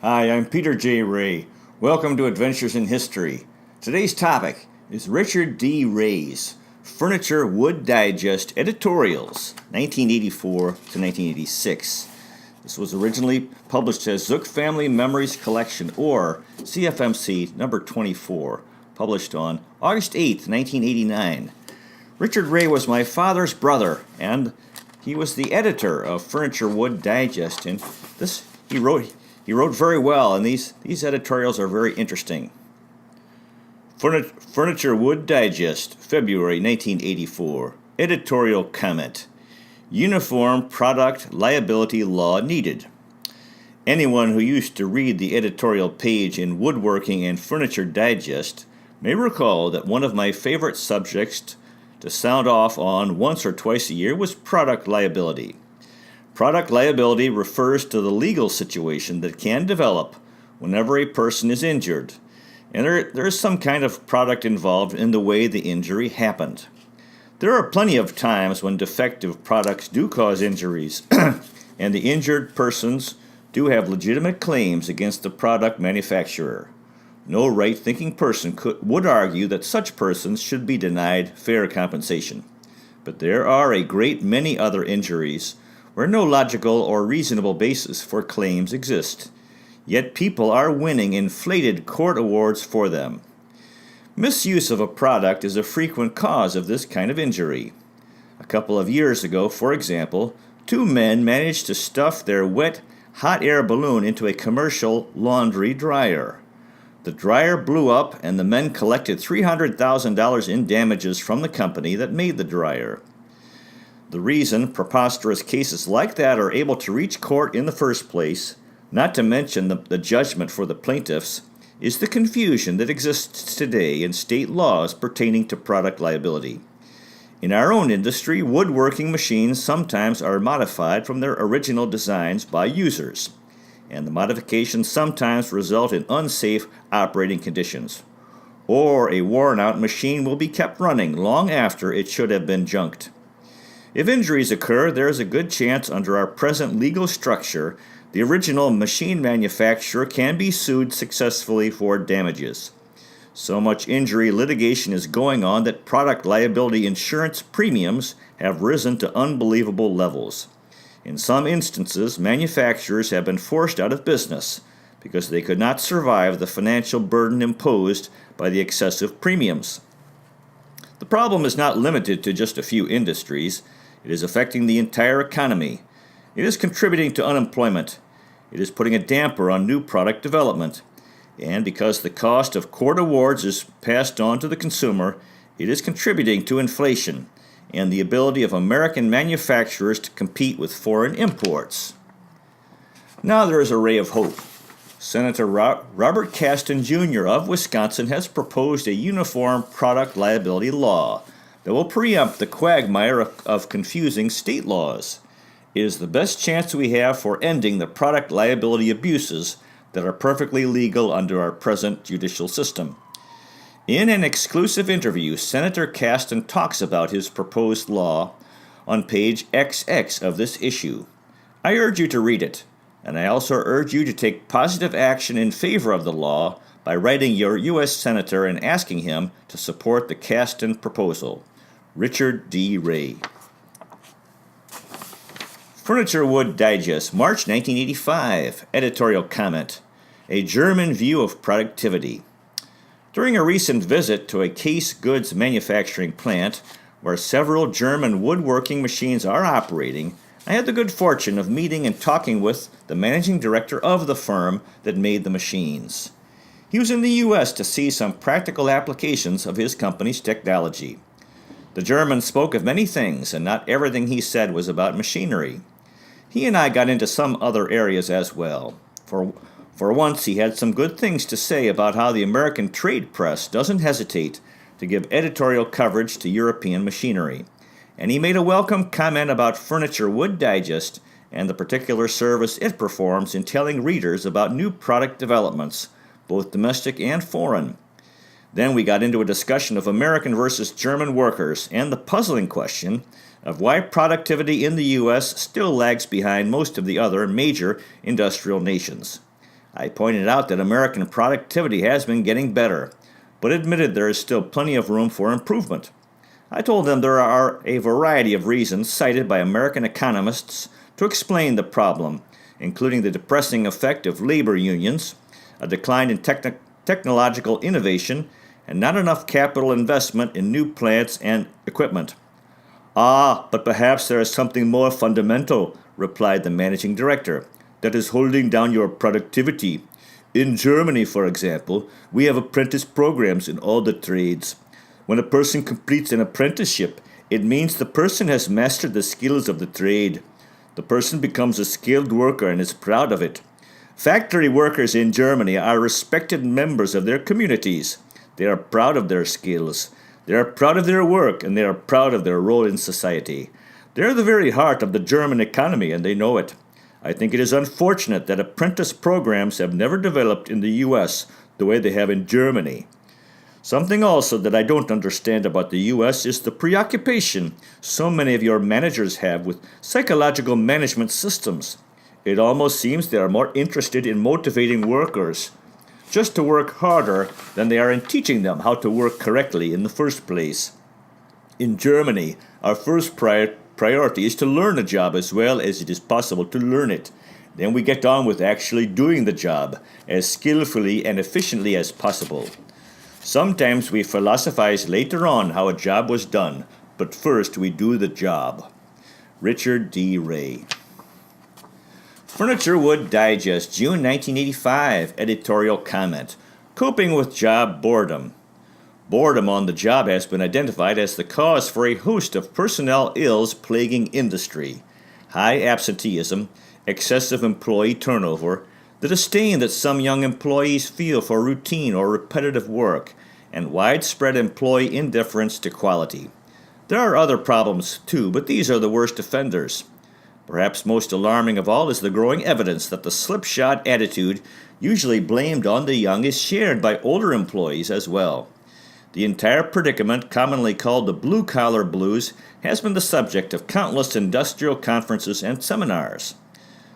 Hi, I'm Peter J. Ray. Welcome to Adventures in History. Today's topic is Richard D. Ray's Furniture Wood Digest Editorials, 1984 to 1986. This was originally published as Zook Family Memories Collection, or CFMC number 24, published on August 8, 1989. Richard Ray was my father's brother, and he was the editor of Furniture Wood Digest, and he wrote very well, and these editorials are very interesting. Furniture Wood Digest, February 1984. Editorial comment. Uniform Product Liability Law Needed. Anyone who used to read the editorial page in Woodworking and Furniture Digest may recall that one of my favorite subjects to sound off on once or twice a year was product liability. Product liability refers to the legal situation that can develop whenever a person is injured, and there is some kind of product involved in the way the injury happened. There are plenty of times when defective products do cause injuries, and the injured persons do have legitimate claims against the product manufacturer. No right-thinking person would argue that such persons should be denied fair compensation. But there are a great many other injuries where no logical or reasonable basis for claims exist, yet people are winning inflated court awards for them. Misuse of a product is a frequent cause of this kind of injury. A couple of years ago, for example, two men managed to stuff their wet, hot air balloon into a commercial laundry dryer. The dryer blew up, and the men collected $300,000 in damages from the company that made the dryer. The reason preposterous cases like that are able to reach court in the first place, not to mention the judgment for the plaintiffs, is the confusion that exists today in state laws pertaining to product liability. In our own industry, woodworking machines sometimes are modified from their original designs by users, and the modifications sometimes result in unsafe operating conditions, or a worn-out machine will be kept running long after it should have been junked. If injuries occur, there is a good chance under our present legal structure the original machine manufacturer can be sued successfully for damages. So much injury litigation is going on that product liability insurance premiums have risen to unbelievable levels. In some instances, manufacturers have been forced out of business because they could not survive the financial burden imposed by the excessive premiums. The problem is not limited to just a few industries. It is affecting the entire economy. It is contributing to unemployment. It is putting a damper on new product development. And because the cost of court awards is passed on to the consumer, it is contributing to inflation and the ability of American manufacturers to compete with foreign imports. Now there is a ray of hope. Senator Robert Caston Jr. of Wisconsin has proposed a uniform product liability law that will preempt the quagmire of confusing state laws. It is the best chance we have for ending the product liability abuses that are perfectly legal under our present judicial system. In an exclusive interview, Senator Caston talks about his proposed law on page XX of this issue. I urge you to read it, and I also urge you to take positive action in favor of the law by writing your U.S. Senator and asking him to support the Caston proposal. Richard D. Ray. Furniture Wood Digest, March 1985. Editorial comment. A German View of Productivity. During a recent visit to a case goods manufacturing plant where several German woodworking machines are operating, I had the good fortune of meeting and talking with the managing director of the firm that made the machines. He was in the U.S. to see some practical applications of his company's technology. The German spoke of many things, and not everything he said was about machinery. He and I got into some other areas as well. For once, he had some good things to say about how the American trade press doesn't hesitate to give editorial coverage to European machinery. And he made a welcome comment about Furniture Wood Digest and the particular service it performs in telling readers about new product developments, both domestic and foreign. Then we got into a discussion of American versus German workers and the puzzling question of why productivity in the U.S. still lags behind most of the other major industrial nations. I pointed out that American productivity has been getting better, but admitted there is still plenty of room for improvement. I told them there are a variety of reasons cited by American economists to explain the problem, including the depressing effect of labor unions, a decline in technological innovation, and not enough capital investment in new plants and equipment. Ah, but perhaps there is something more fundamental, replied the managing director, that is holding down your productivity. In Germany, for example, we have apprentice programs in all the trades. When a person completes an apprenticeship, it means the person has mastered the skills of the trade. The person becomes a skilled worker and is proud of it. Factory workers in Germany are respected members of their communities. They are proud of their skills. They are proud of their work, and they are proud of their role in society. They are the very heart of the German economy, and they know it. I think it is unfortunate that apprentice programs have never developed in the U.S. the way they have in Germany. Something also that I don't understand about the U.S. is the preoccupation so many of your managers have with psychological management systems. It almost seems they are more interested in motivating workers just to work harder than they are in teaching them how to work correctly in the first place. In Germany, our first priority is to learn a job as well as it is possible to learn it. Then we get on with actually doing the job as skillfully and efficiently as possible. Sometimes we philosophize later on how a job was done, but first we do the job. Richard D. Ray. Furniture Wood Digest, June 1985, editorial comment. Coping with job boredom. Boredom on the job has been identified as the cause for a host of personnel ills plaguing industry. High absenteeism, excessive employee turnover, the disdain that some young employees feel for routine or repetitive work, and widespread employee indifference to quality. There are other problems too, but these are the worst offenders. Perhaps most alarming of all is the growing evidence that the slipshod attitude usually blamed on the young is shared by older employees as well. The entire predicament, commonly called the blue-collar blues, has been the subject of countless industrial conferences and seminars.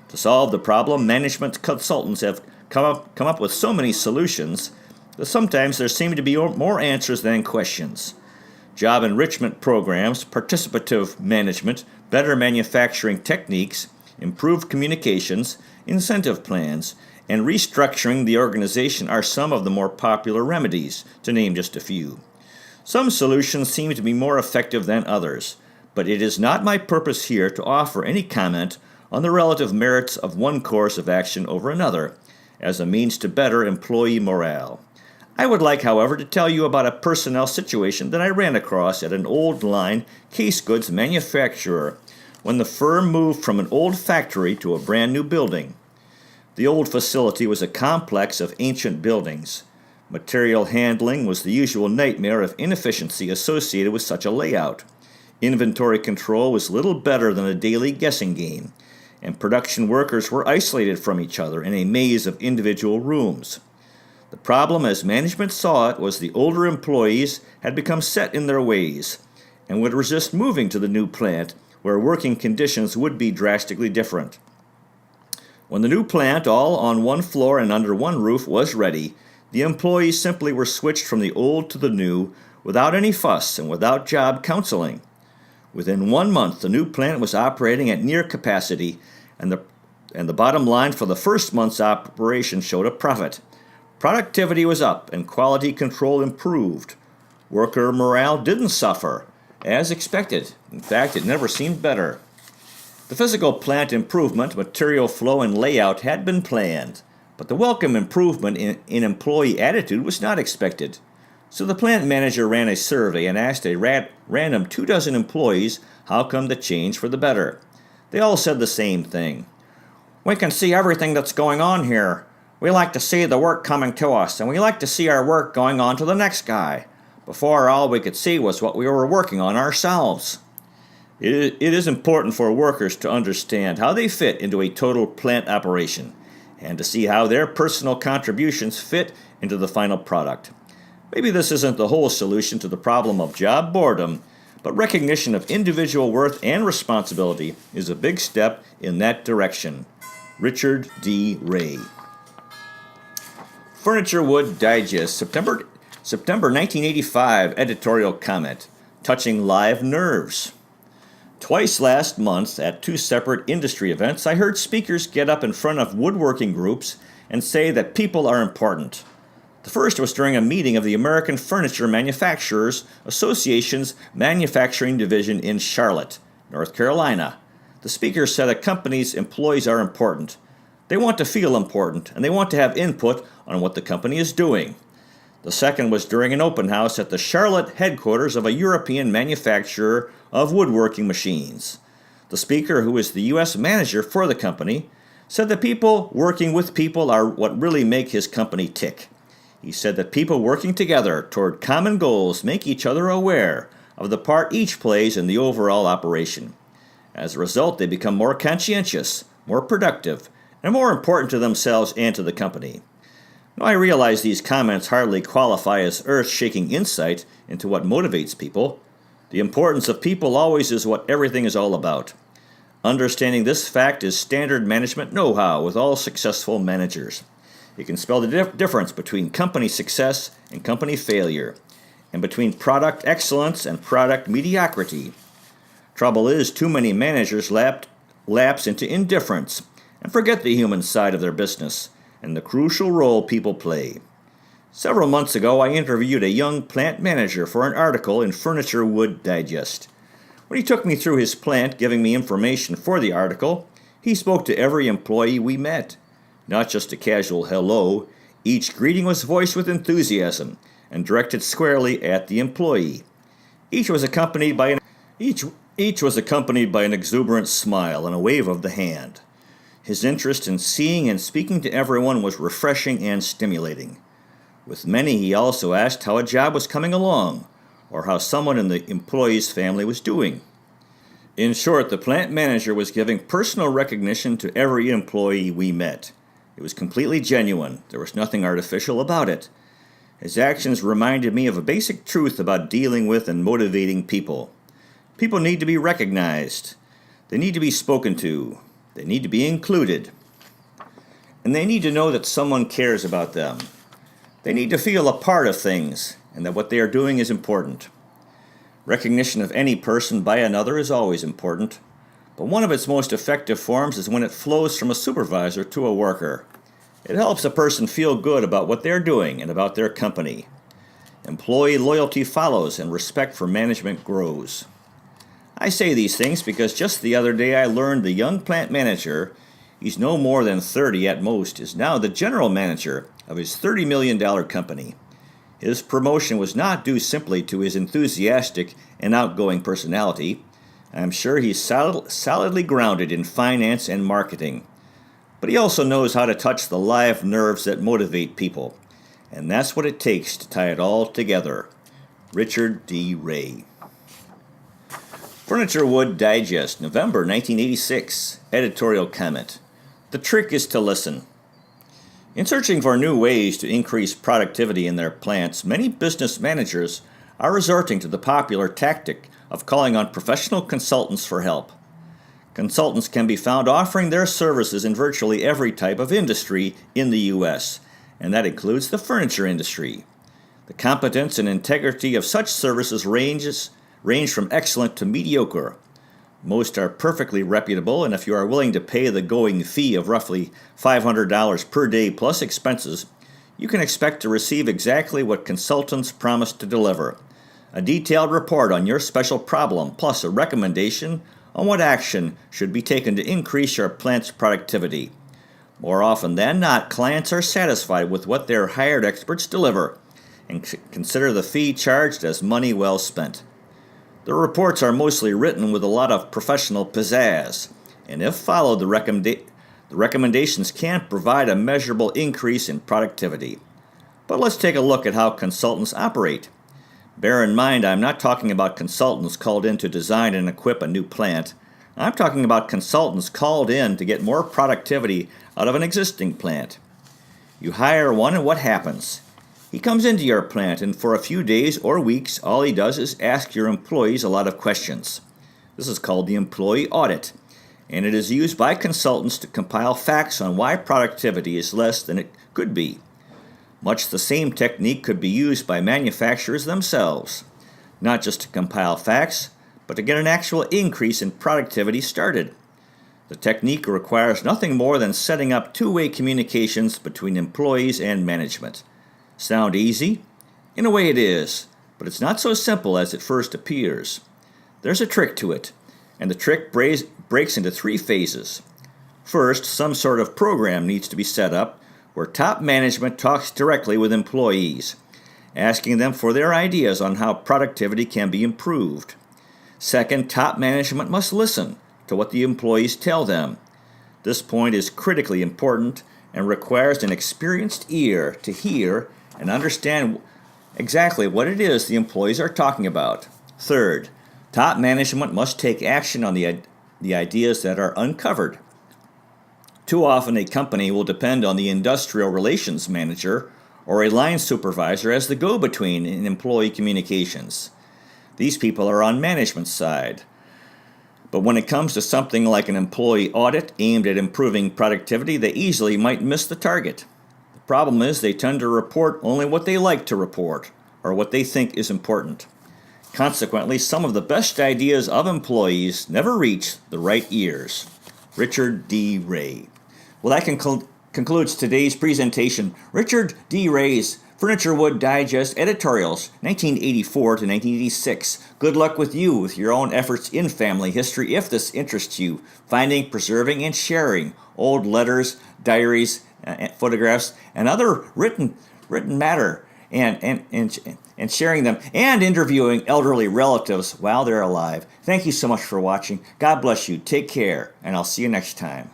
To solve the problem, management consultants have come up with so many solutions that sometimes there seem to be more answers than questions. Job enrichment programs, participative management, better manufacturing techniques, improved communications, incentive plans, and restructuring the organization are some of the more popular remedies, to name just a few. Some solutions seem to be more effective than others, but it is not my purpose here to offer any comment on the relative merits of one course of action over another, as a means to better employee morale. I would like, however, to tell you about a personnel situation that I ran across at an old line case goods manufacturer when the firm moved from an old factory to a brand new building. The old facility was a complex of ancient buildings. Material handling was the usual nightmare of inefficiency associated with such a layout. Inventory control was little better than a daily guessing game, and production workers were isolated from each other in a maze of individual rooms. The problem, as management saw it, was the older employees had become set in their ways and would resist moving to the new plant where working conditions would be drastically different. When the new plant, all on one floor and under one roof, was ready, the employees simply were switched from the old to the new without any fuss and without job counseling. Within 1 month, the new plant was operating at near capacity, and the bottom line for the first month's operation showed a profit. Productivity was up and quality control improved. Worker morale didn't suffer, as expected. In fact, it never seemed better. The physical plant improvement, material flow, and layout had been planned, but the welcome improvement in employee attitude was not expected. So the plant manager ran a survey and asked a random 24 employees how come the change for the better. They all said the same thing. "We can see everything that's going on here. We like to see the work coming to us, and we like to see our work going on to the next guy. Before, all we could see was what we were working on ourselves." It is important for workers to understand how they fit into a total plant operation, and to see how their personal contributions fit into the final product. Maybe this isn't the whole solution to the problem of job boredom, but recognition of individual worth and responsibility is a big step in that direction. Richard D. Ray. Furniture Wood Digest, September 1985 editorial comment, touching live nerves. Twice last month, at two separate industry events, I heard speakers get up in front of woodworking groups and say that people are important. The first was during a meeting of the American Furniture Manufacturers Association's Manufacturing Division in Charlotte, North Carolina. The speaker said a company's employees are important. They want to feel important, and they want to have input on what the company is doing. The second was during an open house at the Charlotte headquarters of a European manufacturer of woodworking machines. The speaker, who is the U.S. manager for the company, said that people working with people are what really make his company tick. He said that people working together toward common goals make each other aware of the part each plays in the overall operation. As a result, they become more conscientious, more productive, and more important to themselves and to the company. Now, I realize these comments hardly qualify as earth-shaking insight into what motivates people. The importance of people always is what everything is all about. Understanding this fact is standard management know-how with all successful managers. It can spell the difference between company success and company failure, and between product excellence and product mediocrity. Trouble is, too many managers lapse into indifference and forget the human side of their business and the crucial role people play. Several months ago, I interviewed a young plant manager for an article in Furniture Wood Digest. When he took me through his plant, giving me information for the article, he spoke to every employee we met. Not just a casual hello, each greeting was voiced with enthusiasm and directed squarely at the employee. Each was accompanied by an exuberant smile and a wave of the hand. His interest in seeing and speaking to everyone was refreshing and stimulating. With many, he also asked how a job was coming along, or how someone in the employee's family was doing. In short, the plant manager was giving personal recognition to every employee we met. It was completely genuine. There was nothing artificial about it. His actions reminded me of a basic truth about dealing with and motivating people. People need to be recognized. They need to be spoken to. They need to be included. And they need to know that someone cares about them. They need to feel a part of things and that what they are doing is important. Recognition of any person by another is always important, but one of its most effective forms is when it flows from a supervisor to a worker. It helps a person feel good about what they're doing and about their company. Employee loyalty follows and respect for management grows. I say these things because just the other day I learned the young plant manager, he's no more than 30 at most, is now the general manager of his $30 million company. His promotion was not due simply to his enthusiastic and outgoing personality. I'm sure he's solidly grounded in finance and marketing. But he also knows how to touch the live nerves that motivate people. And that's what it takes to tie it all together. Richard D. Ray. Furniture Wood Digest, November 1986. Editorial comment. The trick is to listen. In searching for new ways to increase productivity in their plants, many business managers are resorting to the popular tactic of calling on professional consultants for help. Consultants can be found offering their services in virtually every type of industry in the U.S., and that includes the furniture industry. The competence and integrity of such services range from excellent to mediocre. Most are perfectly reputable, and if you are willing to pay the going fee of roughly $500 per day plus expenses, you can expect to receive exactly what consultants promise to deliver: a detailed report on your special problem, plus a recommendation on what action should be taken to increase your plant's productivity. More often than not, clients are satisfied with what their hired experts deliver and consider the fee charged as money well spent. The reports are mostly written with a lot of professional pizzazz, and if followed, the recommendations can provide a measurable increase in productivity. But let's take a look at how consultants operate. Bear in mind, I'm not talking about consultants called in to design and equip a new plant. I'm talking about consultants called in to get more productivity out of an existing plant. You hire one, and what happens? He comes into your plant, and for a few days or weeks, all he does is ask your employees a lot of questions. This is called the employee audit, and it is used by consultants to compile facts on why productivity is less than it could be. Much the same technique could be used by manufacturers themselves, not just to compile facts, but to get an actual increase in productivity started. The technique requires nothing more than setting up two-way communications between employees and management. Sound easy? In a way it is, but it's not so simple as it first appears. There's a trick to it, and the trick breaks into three phases. First, some sort of program needs to be set up where top management talks directly with employees, asking them for their ideas on how productivity can be improved. Second, top management must listen to what the employees tell them. This point is critically important and requires an experienced ear to hear and understand exactly what it is the employees are talking about. Third, top management must take action on the ideas that are uncovered. Too often a company will depend on the industrial relations manager or a line supervisor as the go-between in employee communications. These people are on management's side. But when it comes to something like an employee audit aimed at improving productivity, they easily might miss the target. The problem is they tend to report only what they like to report or what they think is important. Consequently, some of the best ideas of employees never reach the right ears. Richard D. Ray. Well, that concludes today's presentation. Richard D. Ray's Furniture Wood Digest Editorials, 1984 to 1986. Good luck with you with your own efforts in family history if this interests you. Finding, preserving, and sharing old letters, diaries, photographs, and other written matter, and sharing them, and interviewing elderly relatives while they're alive. Thank you so much for watching. God bless you. Take care, and I'll see you next time.